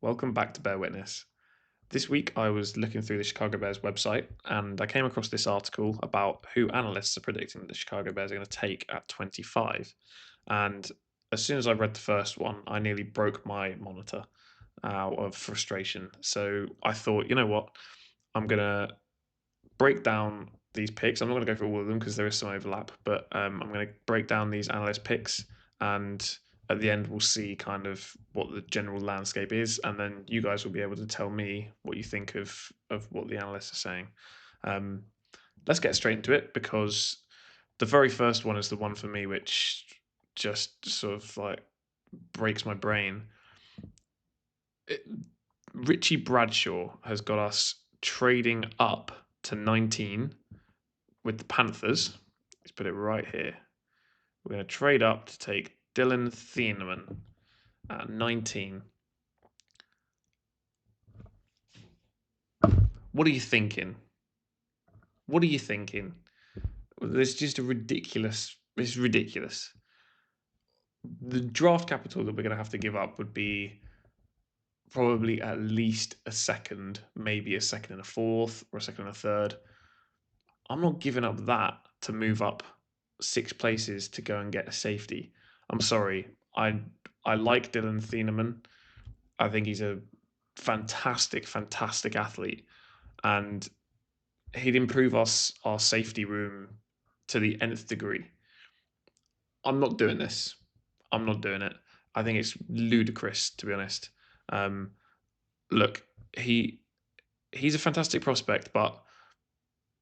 Welcome back to Bear Witness. This week I was looking through the Chicago Bears website and I came across this article about who analysts are predicting the Chicago Bears are going to take at 25. And as soon as I read the first one, I nearly broke my monitor out of frustration. So I thought, you know what? I'm going to break down these picks. I'm not going to go through all of them because there is some overlap, but I'm going to break down these analyst picks, and at the end we'll see kind of what the general landscape is, and then you guys will be able to tell me what you think of what the analysts are saying. Um, let's get straight into it because the very first one is the one for me which just sort of like breaks my brain. It, Richie Bradshaw has got us trading up to 19 with the Panthers. Let's put it right here. We're going to trade up to take Dylan Thieneman at 19. What are you thinking? What are you thinking? This is just a ridiculous. It's ridiculous. The draft capital that we're going to have to give up would be probably at least a second, maybe a second and a fourth, or a second and a third. I'm not giving up that to move up 6 places to go and get a safety. I'm sorry. I like Dylan Thieneman. I think he's a fantastic athlete, and he'd improve our safety room to the nth degree. I'm not doing this. I'm not doing it. I think it's ludicrous, to be honest. Um, Look, he's a fantastic prospect, but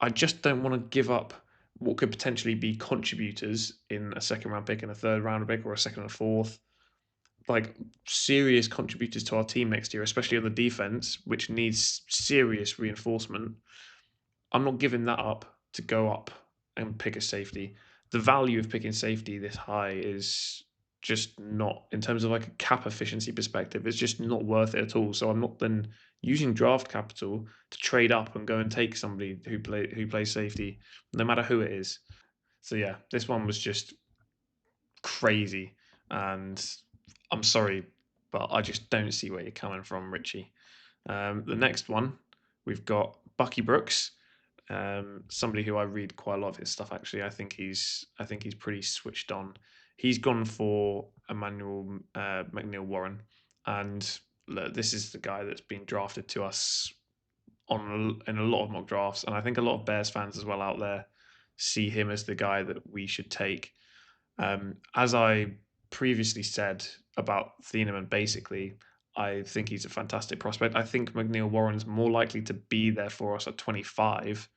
I just don't want to give up what could potentially be contributors in a second round pick and a third round pick or a second and a fourth, like serious contributors to our team next year, especially on the defense, which needs serious reinforcement. I'm not giving that up to go up and pick a safety. The value of picking safety this high is just not, in terms of like a cap efficiency perspective, it's just not worth it at all. So I'm not then using draft capital to trade up and go and take somebody who plays safety, no matter who it is. So yeah, this one was just crazy, and I'm sorry, but I just don't see where you're coming from, Richie. The next one, we've got Bucky Brooks, somebody who I read quite a lot of his stuff. Actually, I think he's pretty switched on. He's gone for Emmanuel McNeil-Warren, and look, this is the guy that's been drafted to us in a lot of mock drafts, and I think a lot of Bears fans as well out there see him as the guy that we should take. As I previously said about Thieneman, basically, I think he's a fantastic prospect. I think McNeil-Warren's more likely to be there for us at 25,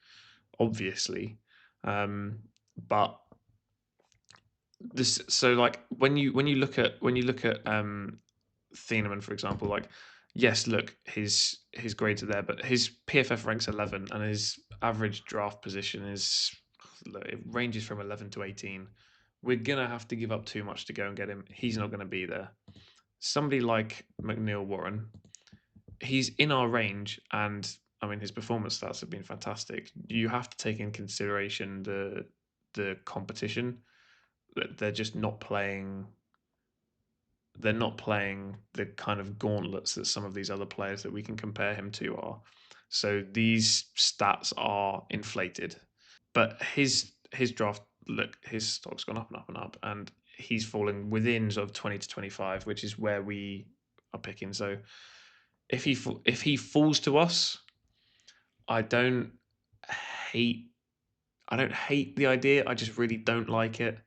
obviously. But this, so like when you look at Thieneman, for example, like yes, look, his grades are there, but his PFF ranks 11, and his average draft position is, look, it ranges from 11 to 18. We're gonna have to give up too much to go and get him. He's not gonna be there. Somebody like McNeil-Warren, he's in our range, and I mean his performance stats have been fantastic. You have to take in consideration the competition. That they're just not playing. They're not playing the kind of gauntlets that some of these other players that we can compare him to are. So these stats are inflated. But his draft, look, his stock's gone up and up and up, and he's falling within sort of 20 to 25, which is where we are picking. So if he falls to us, I don't hate I don't hate the idea. I just really don't like it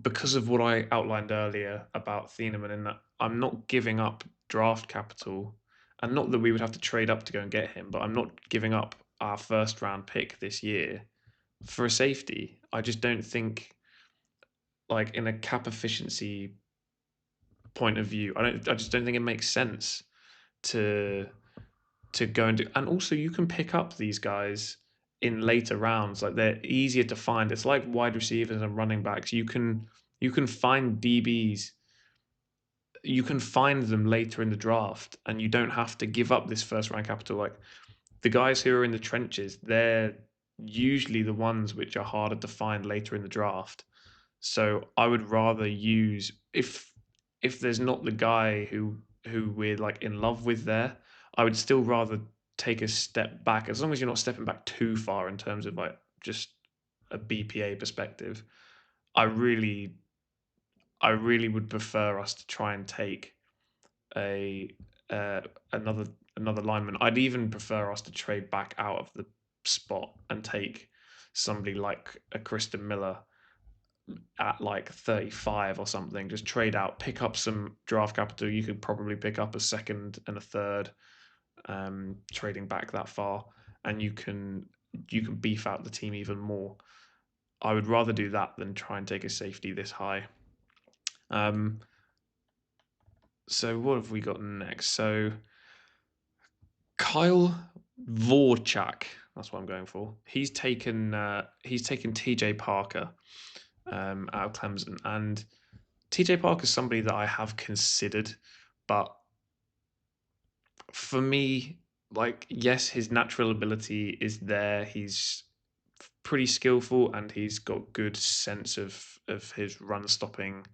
because of what I outlined earlier about Thieneman, in that I'm not giving up draft capital, and not that we would have to trade up to go and get him, but I'm not giving up our first round pick this year for a safety. I just don't think, like in a cap efficiency point of view, I just don't think it makes sense to go and do. And also, you can pick up these guys in later rounds. Like they're easier to find. It's like wide receivers and running backs. You can find DBs. You can find them later in the draft, and you don't have to give up this first round capital. Like the guys who are in the trenches, they're usually the ones which are harder to find later in the draft. So I would rather use, if there's not the guy who who we're like in love with there, I would still rather take a step back, as long as you're not stepping back too far in terms of like just a BPA perspective. I really, I really would prefer us to try and take a uh, another another lineman. I'd even prefer us to trade back out of the spot and take somebody like a Kristen Miller at like 35 or something. Just trade out, pick up some draft capital. You could probably pick up a second and a third, trading back that far, and you can beef out the team even more. I would rather do that than try and take a safety this high. Um, so what have we got next? So Kyle Vorchak, that's what I'm going for. He's taken TJ Parker out of Clemson, and TJ Parker is somebody that I have considered, but for me, like, yes, his natural ability is there. He's pretty skillful and he's got good sense of his run stopping.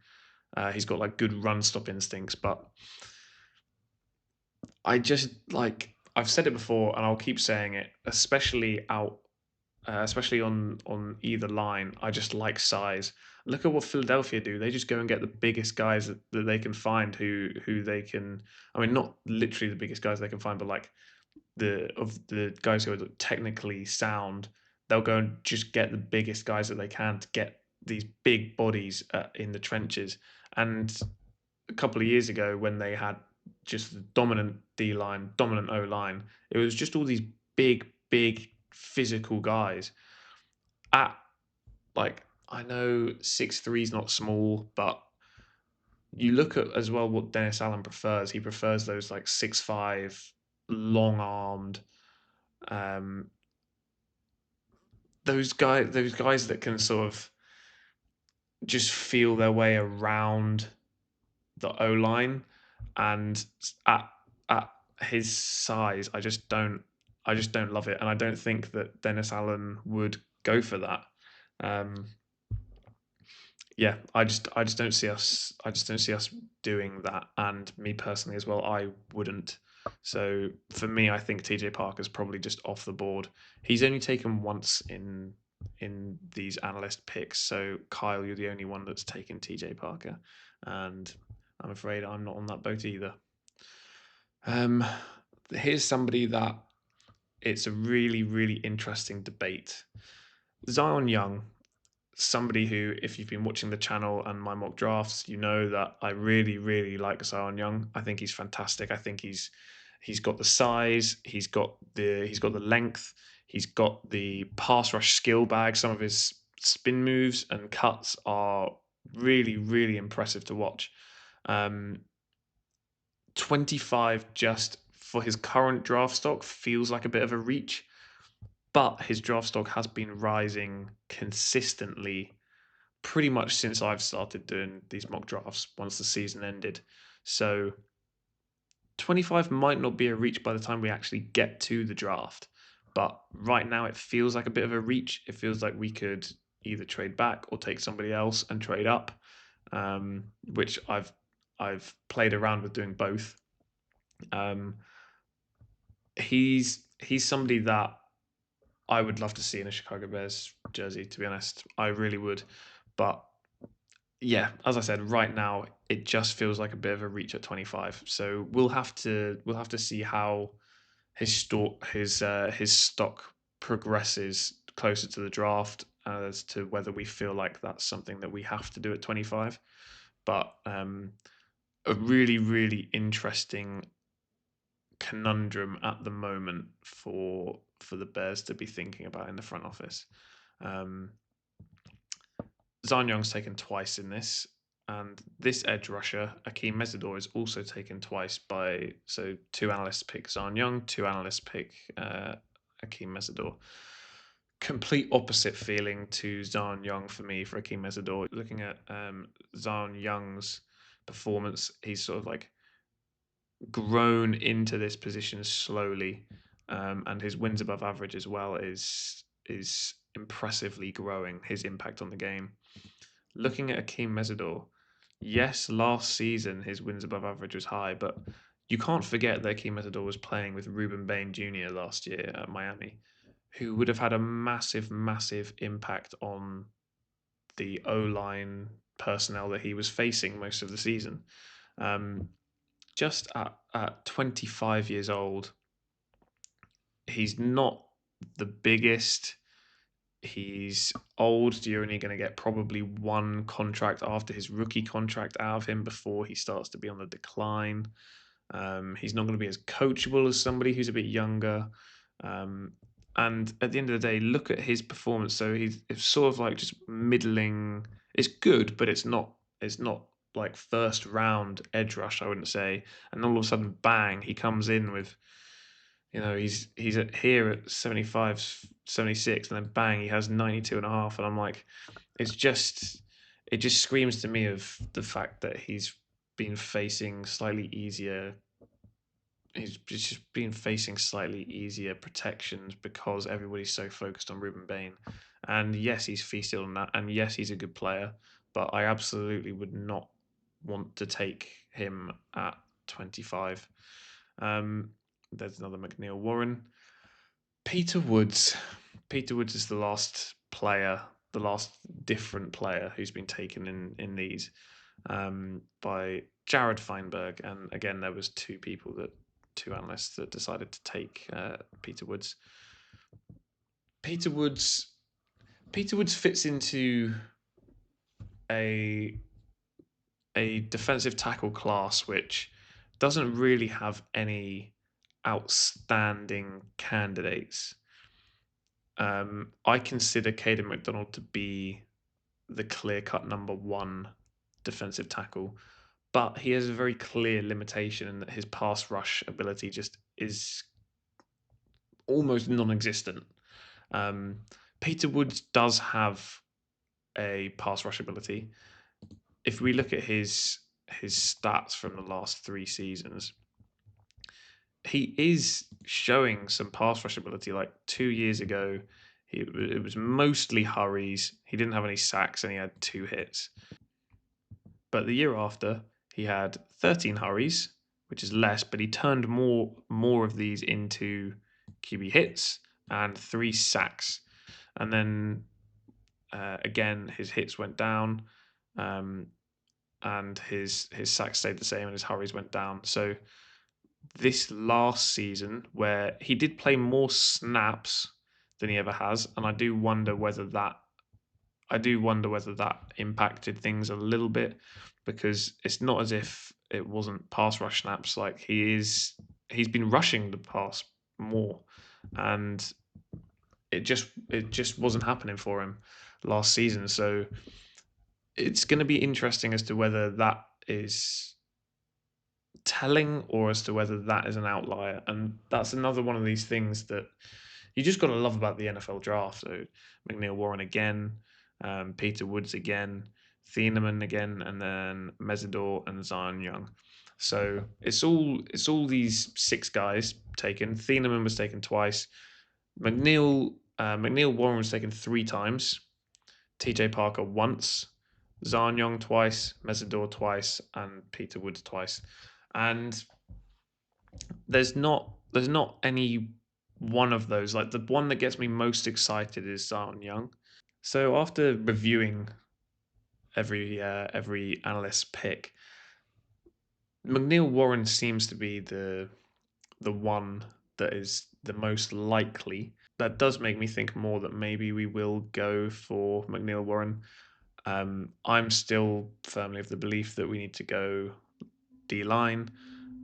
He's got like good run stop instincts, but I just like I've said it before and I'll keep saying it, especially on either line. I just like size. Look at what Philadelphia do. They just go and get the biggest guys that they can find who they can. I mean, not literally the biggest guys they can find, but like the guys who are technically sound. They'll go and just get the biggest guys that they can to get these big bodies in the trenches. And a couple of years ago, when they had just the dominant D line, dominant O line, it was just all these big physical guys at like, I know 6'3" is not small, but you look at as well what Dennis Allen prefers. He prefers those like 6'5", long armed, um, those guys that can sort of just feel their way around the O line, and at his size, I just don't love it, and I don't think that Dennis Allen would go for that. Um, yeah, I just don't see us doing that, and me personally as well, I wouldn't. So for me, I think TJ Parker's probably just off the board. He's only taken once in these analyst picks. So Kyle, you're the only one that's taken TJ Parker, and I'm afraid I'm not on that boat either. Um, Here's somebody that it's a really interesting debate. Zion Young, somebody who, if you've been watching the channel and my mock drafts, you know that I really like Zion Young. I think he's fantastic. I think he's got the size, he's got the length, he's got the pass rush skill bag. Some of his spin moves and cuts are really impressive to watch. Um, 25 just for his current draft stock feels like a bit of a reach, but his draft stock has been rising consistently pretty much since I've started doing these mock drafts once the season ended. So 25 might not be a reach by the time we actually get to the draft. But right now it feels like a bit of a reach. It feels like we could either trade back or take somebody else and trade up, which I've played around with doing both. Um, he's somebody that I would love to see in a Chicago Bears jersey, to be honest. I really would. But yeah, as I said, right now it just feels like a bit of a reach at 25. So we'll have to see how his stock progresses closer to the draft as to whether we feel like that's something that we have to do at 25. But a really interesting conundrum at the moment for the Bears to be thinking about in the front office. Um, Zion Young's taken twice in this, and this edge rusher, Akheem Mesidor, is also taken twice by, so two analysts pick Zion Young, two analysts pick Akheem Mesidor. Complete opposite feeling to Zion Young for me for Akheem Mesidor. Looking at Zion Young's performance, he's sort of like grown into this position slowly, and his wins above average as well is impressively growing. His impact on the game. Looking at Akeem Mesidor, yes, last season his wins above average was high, but you can't forget that Akheem Mesidor was playing with Ruben Bain Jr. last year at Miami, who would have had a massive, massive impact on the O-line personnel that he was facing most of the season. Um, just at 25 years old, he's not the biggest. He's old. You're only going to get probably one contract after his rookie contract out of him before he starts to be on the decline. He's not going to be as coachable as somebody who's a bit younger. Um, and at the end of the day, look at his performance. So it's sort of like just middling. It's good, but it's not. It's not like first round edge rush, I wouldn't say. And all of a sudden, bang, he comes in with, he's here at 75, 76, and then bang, he has 92 and a half. And I'm like, it just screams to me of the fact that he's been facing slightly easier he's just been facing slightly easier protections because everybody's so focused on Ruben Bain. And yes, he's feasted on that, and yes, he's a good player, but I absolutely would not want to take him at 25. Um, there's another McNeil-Warren. Peter Woods. Peter Woods is the last player, the last different player who's been taken in these by Jared Feinberg. And again, there was two analysts that decided to take Peter Woods. Peter Woods. Peter Woods fits into a defensive tackle class which doesn't really have any outstanding candidates. I consider Caden McDonald to be the clear-cut number one defensive tackle, but he has a very clear limitation in that his pass rush ability just is almost non-existent. Peter Woods does have a pass rush ability. If we look at his stats from the last 3 seasons, he is showing some pass rush ability. Like 2 years ago, it was mostly hurries. He didn't have any sacks and he had 2 hits. But the year after, he had 13 hurries, which is less, but he turned more of these into QB hits and 3 sacks. And then again, his hits went down, and his sacks stayed the same, and his hurries went down. So this last season, where he did play more snaps than he ever has, and I do wonder whether that impacted things a little bit, because it's not as if it wasn't pass rush snaps. Like he's been rushing the pass more, and it just wasn't happening for him last season. So it's going to be interesting as to whether that is telling or as to whether that is an outlier. And that's another one of these things that you just got to love about the NFL draft. So McNeil-Warren again, Peter Woods again, Thieneman again, and then Mesidor and Zion Young. So it's all these 6 guys taken. Thieneman was taken twice. McNeil-Warren was taken 3 times. TJ Parker once. Zion Young twice, Mesidor twice, and Peter Woods twice. And there's not any one of those. Like the one that gets me most excited is Zion Young. So after reviewing every analyst pick, McNeil-Warren seems to be the one that is the most likely. That does make me think more that maybe we will go for McNeil-Warren. I'm still firmly of the belief that we need to go D-line.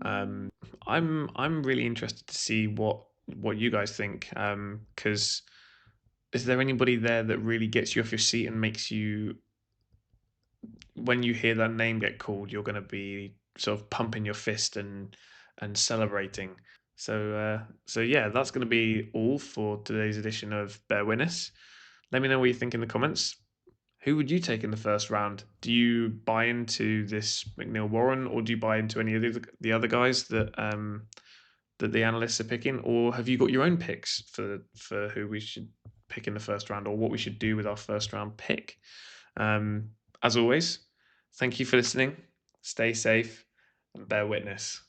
I'm really interested to see what you guys think. Because is there anybody there that really gets you off your seat and makes you, when you hear that name get called, you're going to be sort of pumping your fist and celebrating? So yeah, that's going to be all for today's edition of Bear Witness. Let me know what you think in the comments. Who would you take in the first round? Do you buy into this McNeil-Warren, or do you buy into any of the other guys that that the analysts are picking, or have you got your own picks for who we should pick in the first round, or what we should do with our first round pick? As always, thank you for listening. Stay safe and bear witness.